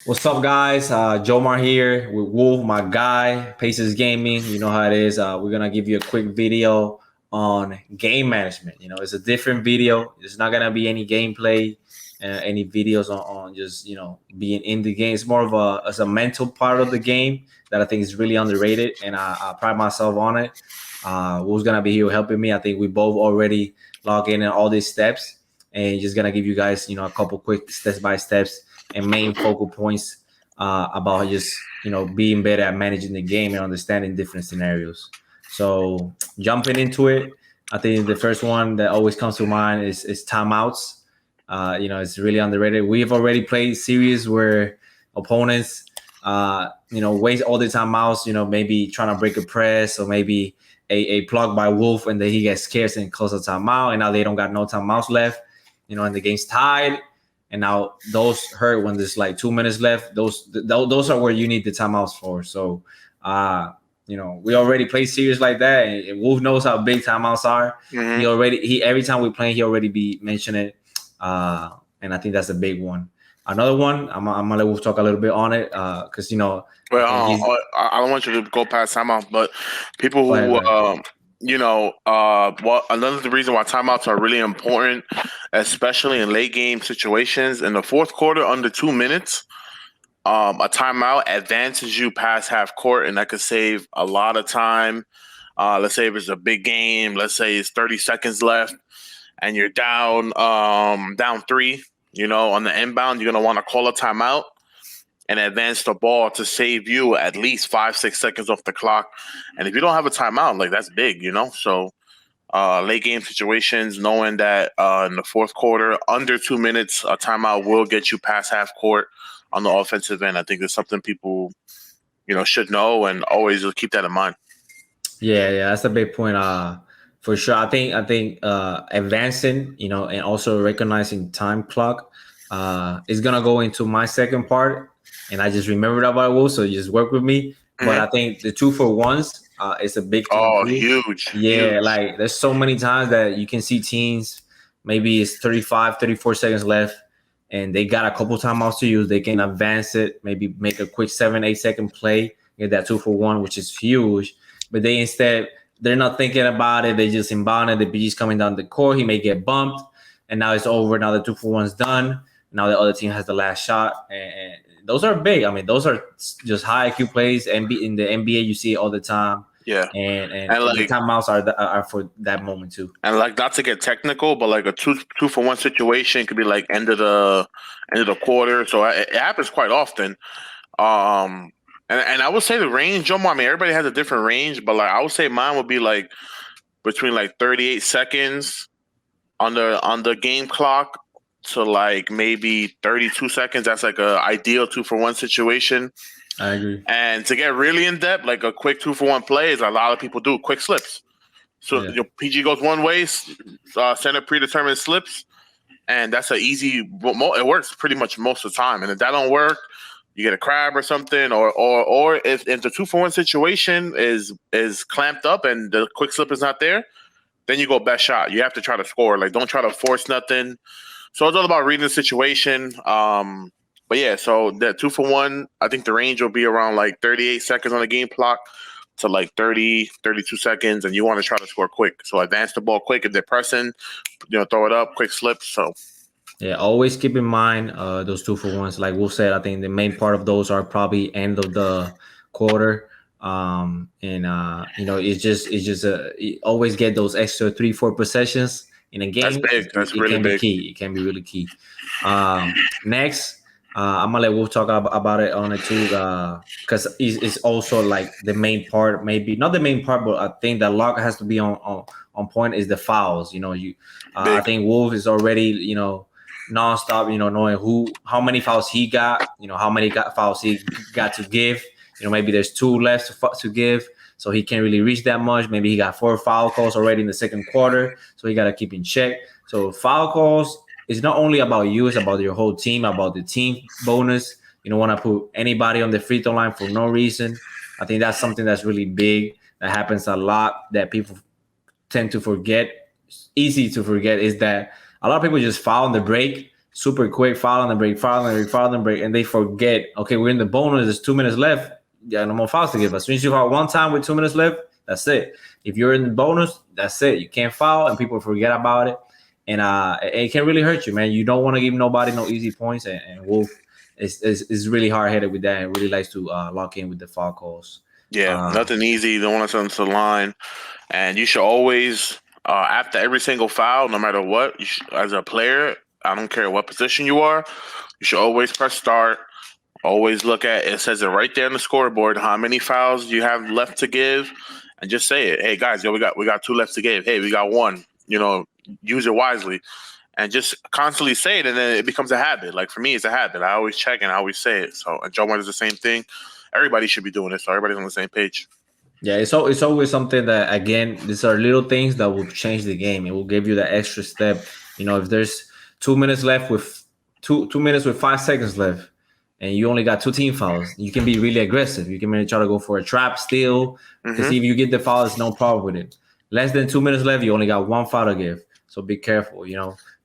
What's up, guys? Jomar here with Wolf, my guy, Paces Gaming. You know how it is. We're gonna give you a quick video on game management. It's a different video. It's not gonna be any gameplay, any videos on just being in the game. It's more of as a mental part of the game that I think is really underrated, and I pride myself on it. Wolf's gonna be here helping me. I think we both already log in all these steps, and just gonna give you guys a couple quick steps by steps and main focal points about just being better at managing the game and understanding different scenarios. So jumping into it, I think the first one that always comes to mind is timeouts. It's really underrated. We've already played series where opponents waste all the timeouts. Maybe trying to break a press or maybe a plug by Wolf, and then he gets scared and calls a timeout, and now they don't got no timeouts left. And the game's tied. And now those hurt when there's like 2 minutes left. Those are where you need the timeouts for. So, we already play series like that, and Wolf knows how big timeouts are. Mm-hmm. He every time we play, he already be mentioning it, and I think that's a big one. Another one, I'm gonna let Wolf talk a little bit on it, because Well, I think I don't want you to go past timeout, but people go ahead, who, go ahead. well, another reason why timeouts are really important, especially in late game situations, in the fourth quarter, under 2 minutes, a timeout advances you past half court, and that could save a lot of time. Let's say if it's a big game, let's say it's 30 seconds left, and you're down three. On the inbound, you're gonna want to call a timeout and advance the ball to save you at least 5-6 seconds off the clock. And if you don't have a timeout, like that's big. So late game situations, knowing that in the fourth quarter, under 2 minutes, a timeout will get you past half court on the offensive end. I think it's something people, should know and always keep that in mind. Yeah, that's a big point. For sure. I think advancing, and also recognizing time clock, is gonna go into my second part. And I just remembered about Wolf, so you just work with me. But Mm-hmm. I think the 2-for-1s is a big thing Oh, too. huge, Yeah, huge. like there's so many times that you can see teams, maybe it's 35, 34 seconds left, and they got a couple timeouts to use. They can advance it, maybe make a quick 7-8 second play, get that 2-for-1, which is huge. But they're not thinking about it. They just inbound it. The BG's coming down the court. He may get bumped, and now it's over. Now the 2-for-1's done. Now the other team has the last shot, and those are big. I mean, those are just high IQ plays. And in the NBA, you see it all the time. Yeah. And And the like timeouts are for that moment too. And like not to get technical, but like a two for one situation could be like end of the quarter. So it happens quite often. And I would say the range, Jomo. I mean, everybody has a different range, but like I would say mine would be like between like 38 seconds on the game clock to like maybe 32 seconds. That's like a ideal 2-for-1 situation. I agree. And to get really in depth, like a quick 2-for-1 play is a lot of people do quick slips. So Yeah. PG goes one way, center predetermined slips, and that's an easy. It works pretty much most of the time. And if that don't work, you get a crab or something, or if the 2-for-1 situation is clamped up and the quick slip is not there, then you go best shot. You have to try to score. Like don't try to force nothing. So it's all about reading the situation. But yeah, so that 2-for-1, I think the range will be around like 38 seconds on the game clock to like 30, 32 seconds, and you want to try to score quick. So advance the ball quick if they're pressing, throw it up, quick slips. So Yeah, always keep in mind those 2-for-1s. Like Wolf said, I think the main part of those are probably end of the quarter. And you always get those extra 3-4 possessions in a that's game. big. That's It really can be big. key. It can be really key. Next, I'm gonna let Wolf talk about it on it too, because it's also like the main part. Maybe not the main part, but I think that lock has to be on point. Is the fouls? I Big. think Wolf is already nonstop, knowing how many fouls he got, how many fouls he got to give. Maybe there's two left to give, so he can't really reach that much. Maybe he got 4 foul calls already in the second quarter, so he got to keep in check. So foul calls is not only about you, it's about your whole team, about the team bonus. You don't want to put anybody on the free throw line for no reason. I think that's something that's really big. That happens a lot that people tend to forget. It's easy to forget is that a lot of people just foul on the break. super quick, foul on the break, foul on the break, foul on the break, and they forget, okay, we're in the bonus, there's 2 minutes left. Yeah, no more fouls to give us. As soon as you foul one time with 2 minutes left, that's it. If you're in the bonus, that's it. You can't foul, and people forget about it. And it can really hurt you, man. You don't want to give nobody no easy points. And Wolf is really hard headed with that, and really likes to lock in with the foul calls. Yeah, nothing easy. You don't want to send to the line, and you should always after every single foul, no matter what, as a player, I don't care what position you are, you should always press start. Always look at it. Says it right there on the scoreboard. How many fouls you have left to give, and just say it. Hey guys, we got 2 left to give. Hey, we got 1. Use it wisely, and just constantly say it, and then it becomes a habit. Like for me, it's a habit. I always check and I always say it. So, and Jomar does the same thing. Everybody should be doing it, so everybody's on the same page. Yeah, it's always something that, again, these are little things that will change the game. It will give you that extra step. If there's 2 minutes left with 2 minutes with 5 seconds left, and you only got 2 team fouls, you can be really aggressive. You can maybe try to go for a trap steal, because if you get the foul, it's no problem with it. Less than 2 minutes left, you only got 1 foul to give. So be careful,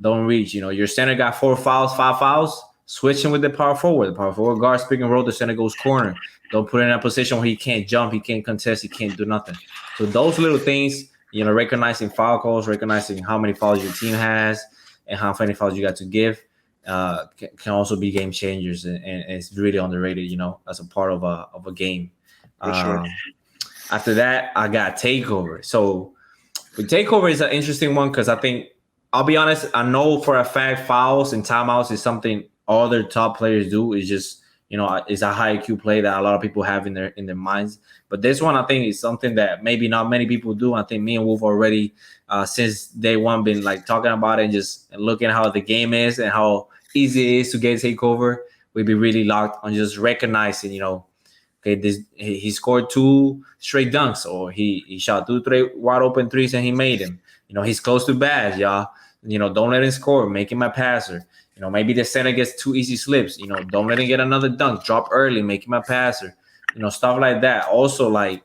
don't reach. Your center got 4 fouls, 5 fouls, switching with the power forward. The power forward guard pick and roll, the center goes corner. Don't put him in a position where he can't jump, he can't contest, he can't do nothing. So those little things, recognizing foul calls, recognizing how many fouls your team has and how many fouls you got to give, can also be game changers, and it's really underrated, as a part of a game. For sure. After that, I got takeover. So with takeover is an interesting one, because I think, I'll be honest, I know for a fact fouls and timeouts is something all their top players do. It's just, it's a high IQ play that a lot of people have in their minds. But this one, I think, is something that maybe not many people do. I think me and Wolf already, since day one, been like talking about it and just looking at how the game is and how easy it is to get takeover. We'd be really locked on just recognizing, okay, he scored 2 straight dunks, or he shot 2 wide open threes and he made them. He's close to badge, y'all. Don't let him score. Make him a passer. Maybe the center gets 2 easy slips. Don't let him get another dunk. Drop early. Make him a passer. Stuff like that. Also, like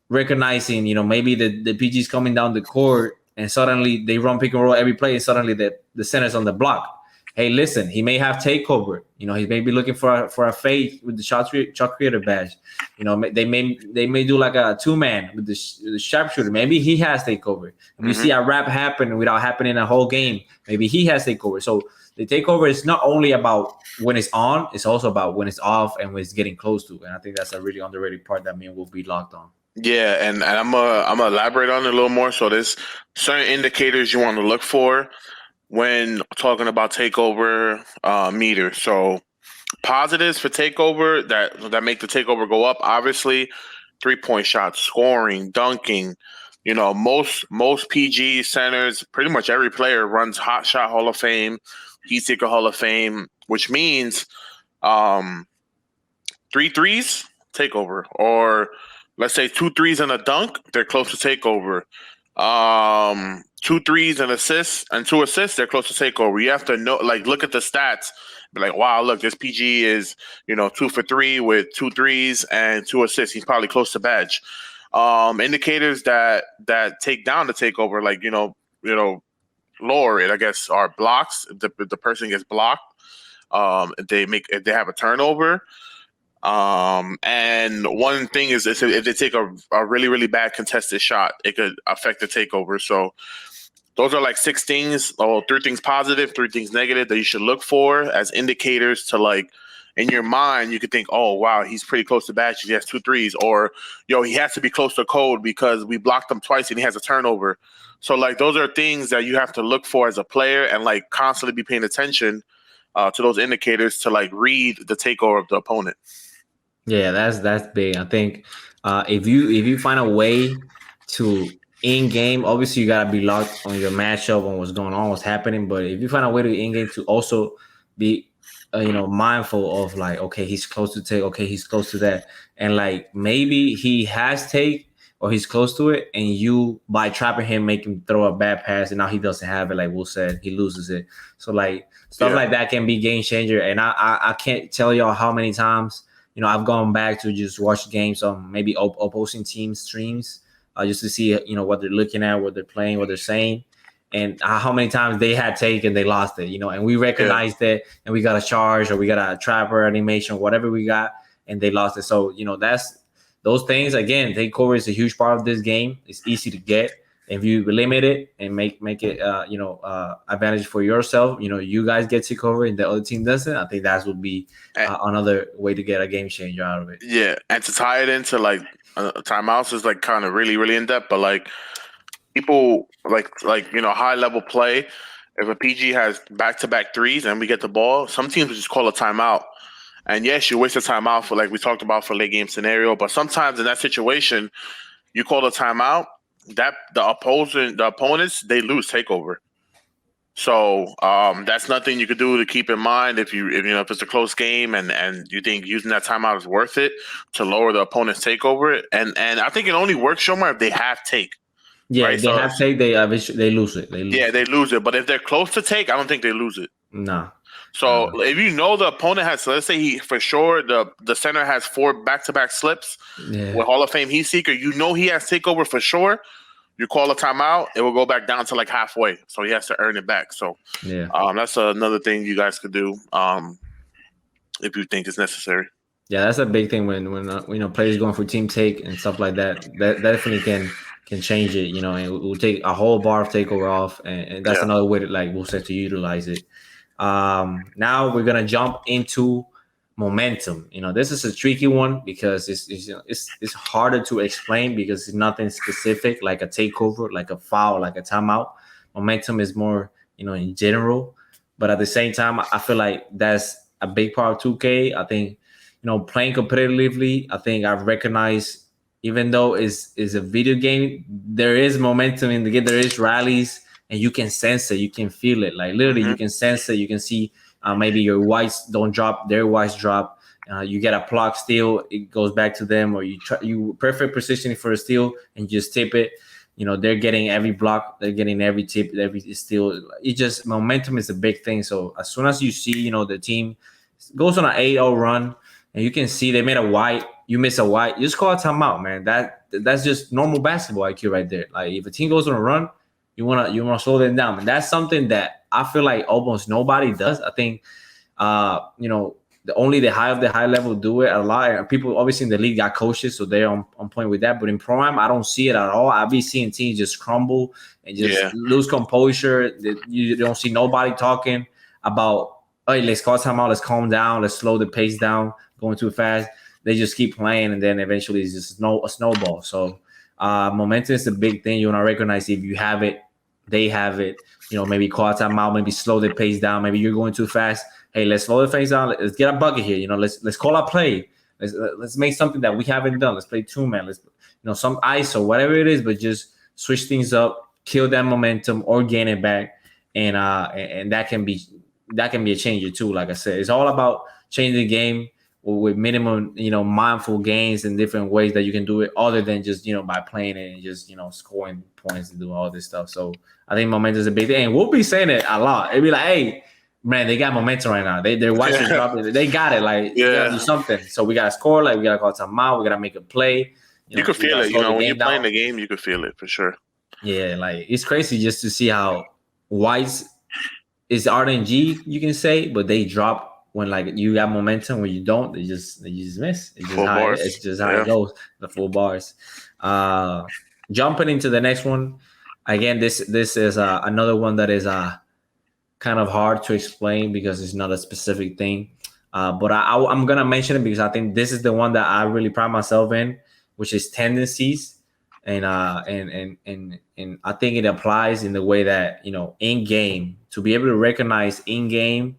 recognizing, maybe the PG's coming down the court and suddenly they run pick and roll every play, and suddenly the center's on the block. Hey, listen, he may have takeover. He may be looking for a fade with the shot creator badge. They may do like a 2-man with the sharpshooter. Maybe he has takeover. If you see a wrap happen without happening a whole game, maybe he has takeover. So the takeover is not only about when it's on, it's also about when it's off and when it's getting close to. And I think that's a really underrated part that me and will be locked on. Yeah, and I'm gonna elaborate on it a little more. So there's certain indicators you want to look for when talking about takeover meters. So positives for takeover that make the takeover go up, obviously 3-point shots, scoring, dunking. Most PG centers, pretty much every player runs Hot Shot Hall of Fame, Heat Seeker Hall of Fame, which means 3 threes, takeover. Or let's say 2 threes and a dunk, they're close to takeover. 2 threes and assists and 2 assists, they're close to takeover. You have to know, look at the stats. Be like, wow, look, this PG is 2 for 3 with 2 threes and 2 assists. He's probably close to badge. Indicators that take down the takeover, lower it, I guess, are blocks. The person gets blocked. If they have a turnover. And one thing is if they take a really, really bad contested shot, it could affect the takeover. So those are 6 things, or 3 things positive, 3 things negative that you should look for as indicators to in your mind. You could think, oh, wow, he's pretty close to badge. He has 2 threes, or, he has to be close to code because we blocked him twice and he has a turnover. So those are things that you have to look for as a player and constantly be paying attention to those indicators to read the takeover of the opponent. Yeah, that's big. I think if you find a way to in game, obviously you gotta be locked on your matchup, on what's going on, what's happening. But if you find a way to in game to also be mindful of okay, he's close to take, okay, he's close to that, and maybe he has take or he's close to it, and you by trapping him make him throw a bad pass, and now he doesn't have it. Like Will said, he loses it. So stuff like that can be game changer. And I can't tell y'all how many times I've gone back to just watch games on maybe opposing team streams just to see what they're looking at, what they're playing, what they're saying. and how many times they had taken, they lost it, and we recognized it, and we got a charge or we got a trapper animation, whatever we got, and they lost it. So that's those things. Again, takeover is a huge part of this game. It's easy to get. If you limit it and make it advantage for yourself, you guys get takeover and the other team doesn't. I think that would be another way to get a game changer out of it. Yeah, and to tie it into like timeouts is like kind of really really in depth, but like people like high level play. If a PG has back-to-back threes and we get the ball, some teams will just call a timeout. And yes, you waste a timeout for like we talked about for late game scenario, but sometimes in that situation, you call a timeout, that the opponents, they lose takeover. So that's nothing you could do to keep in mind if it's a close game and you think using that timeout is worth it to lower the opponent's takeover. And I think it only works, Jomar, if they have take. Yeah, right? If they have take, they lose it. They lose it. But if they're close to take, I don't think they lose it. No. So if the opponent has, so let's say the center has 4 back-to-back slips with Hall of Fame heat seeker, he has takeover for sure. You call a timeout, it will go back down to like halfway, so he has to earn it back. So that's another thing you guys could do if you think it's necessary. Yeah, that's a big thing when players going for team take and stuff like that. That definitely can change it, and it will take a whole bar of takeover off, and that's another way like we'll say to utilize it. Now we're gonna jump into momentum. This is a tricky one because it's harder to explain because it's nothing specific like a takeover, like a foul, like a timeout. Momentum is more in general, but at the same time, I feel like that's a big part of 2K. I think playing competitively, I think I've recognized, even though it's a video game, there is momentum in the game. There is rallies, and you can sense it. You can feel it. Like literally, you can sense it. You can see maybe your whites don't drop, their whites drop. You get a block steal, it goes back to them, or you perfect positioning for a steal and just tip it. They're getting every block, they're getting every tip, every steal. Momentum is a big thing. So as soon as you see, the team goes on an 8-0 run, and you can see they made a white, you miss a white, you just call a timeout, man. That's just normal basketball IQ right there. Like if a team goes on a run, you wanna slow them down, and that's something that I feel like almost nobody does. I think only the high level do it a lot. And people obviously in the league got coaches, so they're on point with that. But in prime, I don't see it at all. I be seeing teams just crumble and just lose composure. You don't see nobody talking about, hey, let's call timeout, let's calm down, let's slow the pace down, going too fast. They just keep playing, and then eventually it's just a snowball. So momentum is a big thing. You want to recognize if you have it, they have it. Maybe call a timeout, maybe slow the pace down. Maybe you're going too fast. Hey, let's slow the pace down. Let's get a bucket here. Let's call a play. Let's make something that we haven't done. Let's play 2-man. Let's some ISO, whatever it is, but just switch things up, kill that momentum, or gain it back, and that can be a changer too. Like I said, it's all about changing the game with minimum, mindful gains and different ways that you can do it, other than just by playing it and just scoring points and doing all this stuff. So I think momentum is a big thing, and we'll be saying it a lot. It'd be like, hey, man, they got momentum right now. Their watch is dropping. They got it. Like you gotta do something. So we gotta score. Like we gotta call time out. We gotta make a play. You could feel it. When you're playing the game, you could feel it for sure. Yeah, like it's crazy just to see how whites is RNG, you can say, but they drop when like you got momentum. When you don't, they just miss. It's just how it goes. The full bars. Jumping into the next one. Again, this is another one that is kind of hard to explain because it's not a specific thing. But I'm gonna mention it because I think this is the one that I really pride myself in, which is tendencies. And I think it applies in the way that in game, to be able to recognize in game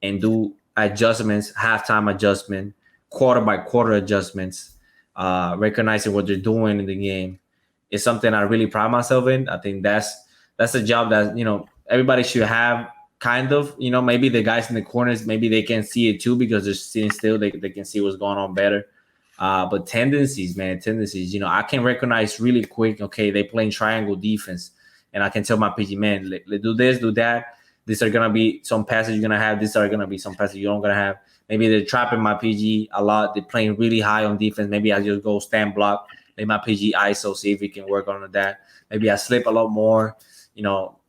and do adjustments, halftime adjustment, quarter by quarter adjustments, recognizing what they're doing in the game is something I really pride myself in. I think that's a job that everybody should have. Kind of, maybe the guys in the corners, maybe they can see it too because they're sitting still. They can see what's going on better. But tendencies, I can recognize really quick. Okay, they playing triangle defense, and I can tell my PG, man, let do this, do that. These are gonna be some passes you're gonna have. These are gonna be some passes you don't gonna have. Maybe they're trapping my PG a lot. They're playing really high on defense. Maybe I just go stand block, let my PG ISO, see if we can work on that. Maybe I slip a lot more.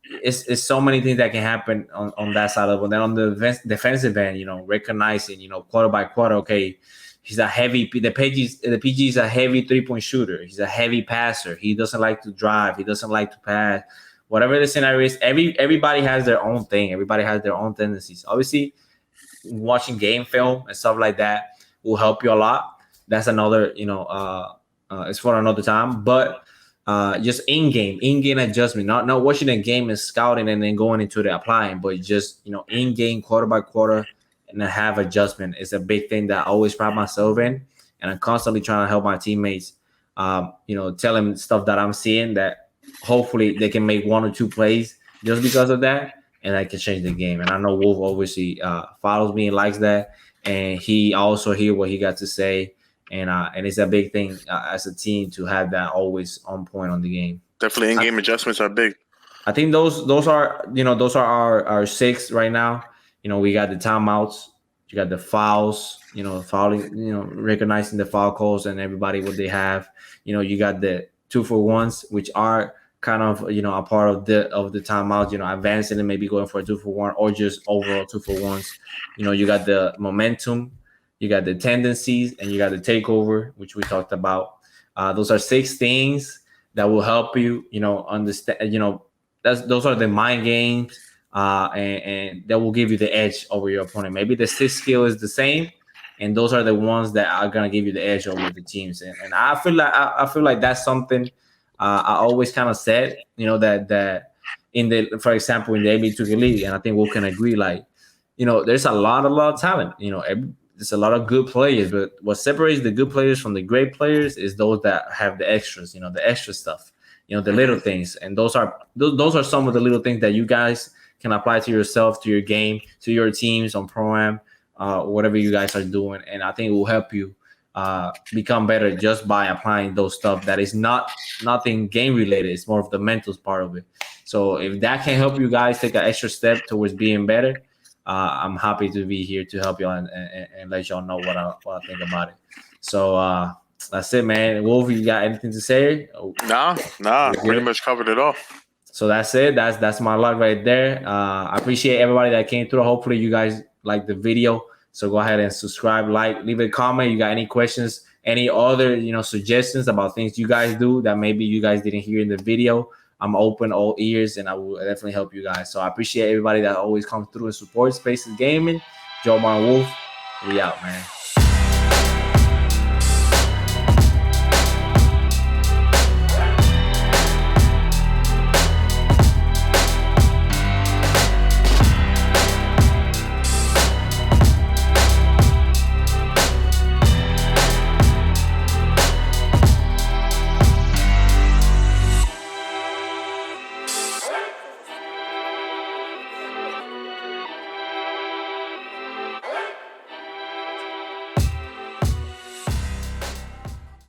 it's so many things that can happen on that side of it. But then on the defensive end, you know, recognizing, you know, quarter by quarter, okay, he's a heavy the PG is a heavy 3-point shooter. He's a heavy passer. He doesn't like to drive. He doesn't like to pass. Whatever the scenario is, everybody has their own thing. Everybody has their own tendencies. Obviously, watching game film and stuff like that will help you a lot. That's another, you know, it's for another time. But just in-game adjustment, not watching a game and scouting and then going into the applying, but just, you know, in-game quarter by quarter and then have adjustment is a big thing that I always pride myself in. And I'm constantly trying to help my teammates, you know, tell them stuff that I'm seeing that hopefully they can make 1 or 2 plays just because of that, and I can change the game. And I know Wolf obviously follows me and likes that, and he also hear what he got to say, and it's a big thing as a team to have that always on point on the game. Definitely, in-game adjustments are big. I think those are, you know, those are our 6 right now. You know, we got the timeouts, you got the fouls, you know, fouling, you know, recognizing the foul calls and everybody what they have. You know, you got the 2-for-1s, which are kind of, you know, a part of the timeout, you know, advancing and maybe going for a 2-for-1 or just overall 2-for-1s. You know, you got the momentum, you got the tendencies, and you got the takeover, which we talked about. Those are 6 things that will help you, you know, understand, you know, those are the mind games, and that will give you the edge over your opponent. Maybe the 6th skill is the same, and those are the ones that are gonna give you the edge over the teams. And I feel like that's something I always kind of said, you know, that in the, for example, in the NBA 2K League, and I think we can agree, like, you know, there's a lot of talent. You know, there's a lot of good players, but what separates the good players from the great players is those that have the extras, you know, the extra stuff, you know, the little things. And those are some of the little things that you guys can apply to yourself, to your game, to your teams on Pro-Am, whatever you guys are doing. And I think it will help you become better just by applying those stuff that is nothing game related. It's more of the mental part of it. So if that can help you guys take an extra step towards being better, I'm happy to be here to help y'all and let y'all know what I think about it. So that's it, man. Wolf, you got anything to say? Nah, pretty much covered it all. So that's it. That's my luck right there. I appreciate everybody that came through. Hopefully you guys like the video. So go ahead and subscribe, like, leave a comment. You got any questions, any other, you know, suggestions about things you guys do that maybe you guys didn't hear in the video. I'm open, all ears, and I will definitely help you guys. So I appreciate everybody that always comes through and supports Spaces Gaming. Jomar Wolf, we out, man.